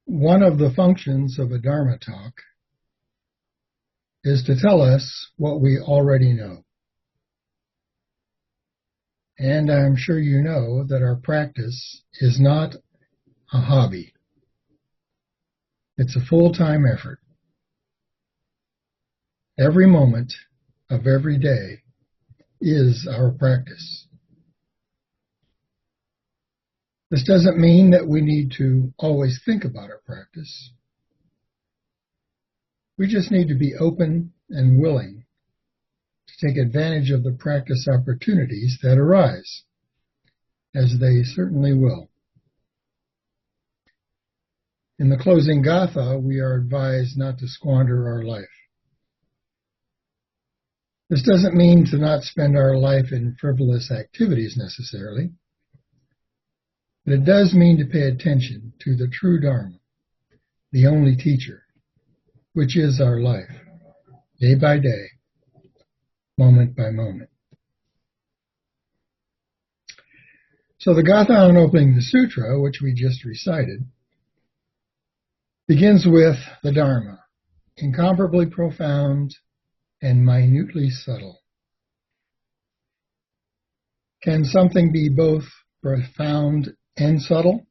One of the functions of a Dharma talk is to tell us what we already know. And I'm sure you know that our practice is not a hobby. It's a full-time effort. Every moment of every day is our practice. This doesn't mean that we need to always think about our practice. We just need to be open and willing to take advantage of the practice opportunities that arise, as they certainly will. In the closing gatha, we are advised not to squander our life. This doesn't mean to not spend our life in frivolous activities necessarily, but it does mean to pay attention to the true Dharma, the only teacher, which is our life, day by day, moment by moment. So the gatha on opening the sutra, which we just recited, begins with the Dharma, incomparably profound and minutely subtle. Can something be both profound and subtle?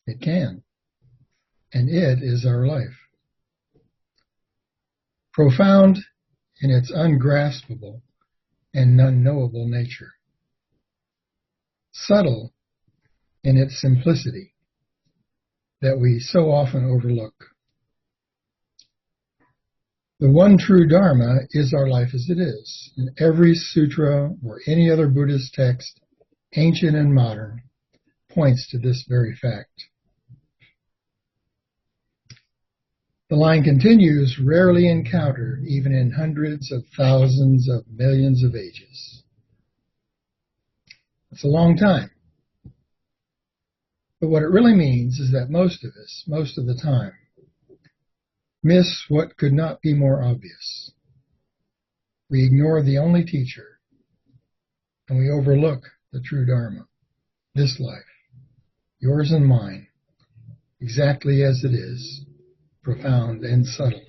It can, and it is our life. Profound in its ungraspable and unknowable nature. Subtle in its simplicity that we so often overlook. The one true Dharma is our life as it is. In every sutra or any other Buddhist text, ancient and modern, points to this very fact. The line continues, rarely encountered even in hundreds of thousands of millions of ages. It's a long time. But what it really means is that most of us, most of the time, miss what could not be more obvious. We ignore the only teacher, and we overlook the true Dharma, this life, yours and mine, exactly as it is, profound and subtle.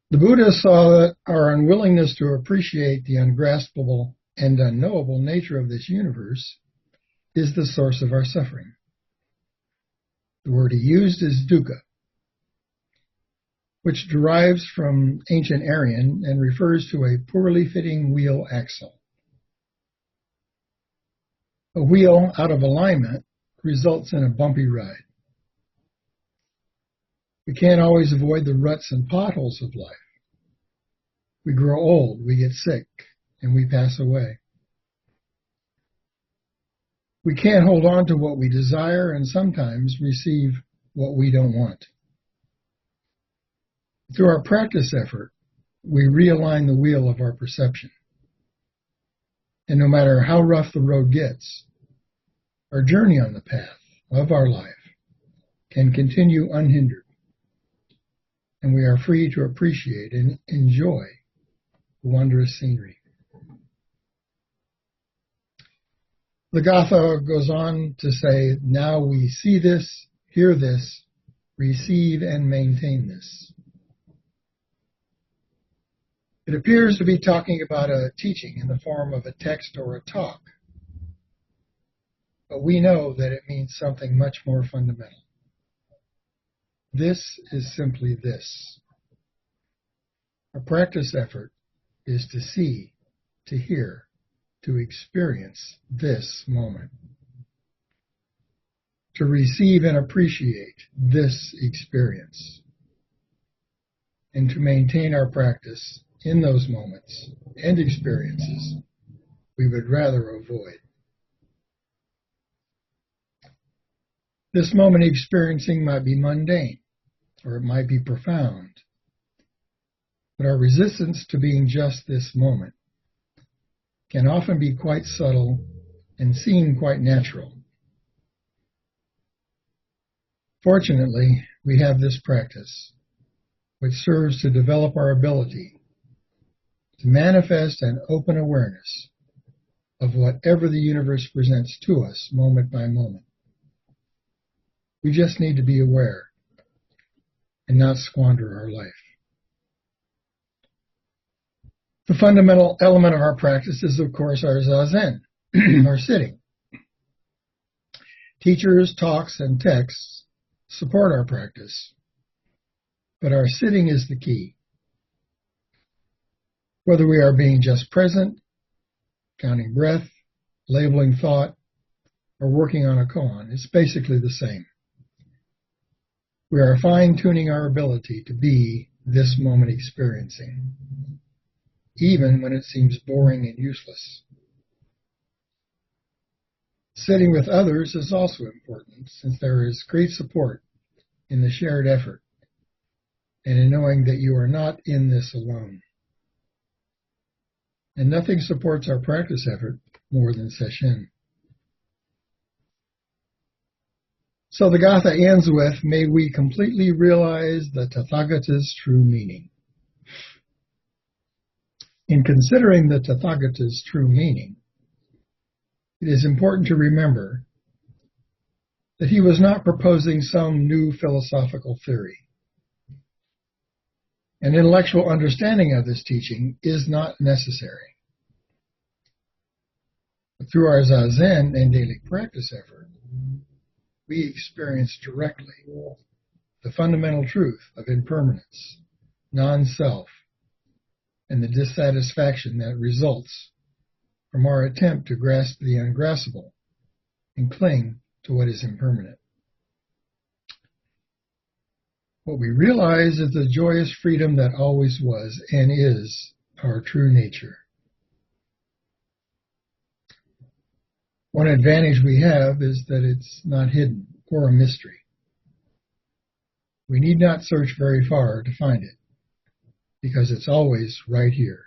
The Buddha saw that our unwillingness to appreciate the ungraspable and unknowable nature of this universe is the source of our suffering. The word he used is dukkha, which derives from ancient Aryan and refers to a poorly fitting wheel axle. A wheel out of alignment results in a bumpy ride. We can't always avoid the ruts and potholes of life. We grow old, we get sick, and we pass away. We can't hold on to what we desire and sometimes receive what we don't want. Through our practice effort, we realign the wheel of our perception. And no matter how rough the road gets, our journey on the path of our life can continue unhindered, and we are free to appreciate and enjoy the wondrous scenery. The gatha goes on to say, now we see this, hear this, receive and maintain this. It appears to be talking about a teaching in the form of a text or a talk, but we know that it means something much more fundamental. This is simply this. Our practice effort is to see, to hear, to experience this moment, to receive and appreciate this experience, and to maintain our practice in those moments and experiences we would rather avoid. This moment experiencing might be mundane, or it might be profound, but our resistance to being just this moment can often be quite subtle and seem quite natural. Fortunately, we have this practice, which serves to develop our ability to manifest an open awareness of whatever the universe presents to us moment by moment. We just need to be aware and not squander our life. The fundamental element of our practice is, of course, our zazen, our sitting. Teachers, talks, and texts support our practice, but our sitting is the key. Whether we are being just present, counting breath, labeling thought, or working on a koan, it's basically the same. We are fine-tuning our ability to be this moment experiencing, even when it seems boring and useless. Sitting with others is also important, since there is great support in the shared effort and in knowing that you are not in this alone. And nothing supports our practice effort more than sesshin. So the Gatha ends with, may we completely realize the Tathagata's true meaning. In considering the Tathagata's true meaning, it is important to remember that he was not proposing some new philosophical theory. An intellectual understanding of this teaching is not necessary. But through our zazen and daily practice effort, we experience directly the fundamental truth of impermanence, non-self, and the dissatisfaction that results from our attempt to grasp the ungraspable and cling to what is impermanent. What we realize is the joyous freedom that always was and is our true nature. One advantage we have is that it's not hidden or a mystery. We need not search very far to find it, because it's always right here.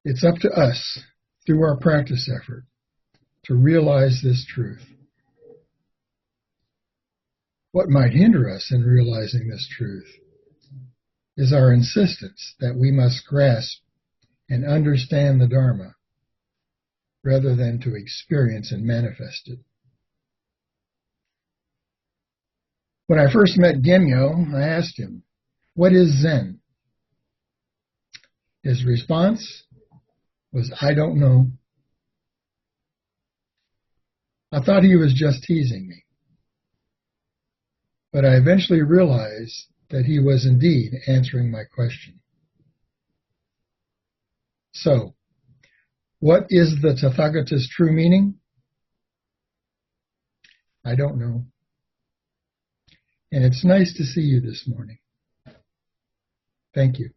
It's up to us, through our practice effort, to realize this truth. What might hinder us in realizing this truth is our insistence that we must grasp and understand the Dharma rather than to experience and manifest it. When I first met Gemyo, I asked him, "What is Zen?" His response was, "I don't know." I thought he was just teasing me, but I eventually realized that he was indeed answering my question. So, what is the Tathagata's true meaning? I don't know. And it's nice to see you this morning. Thank you.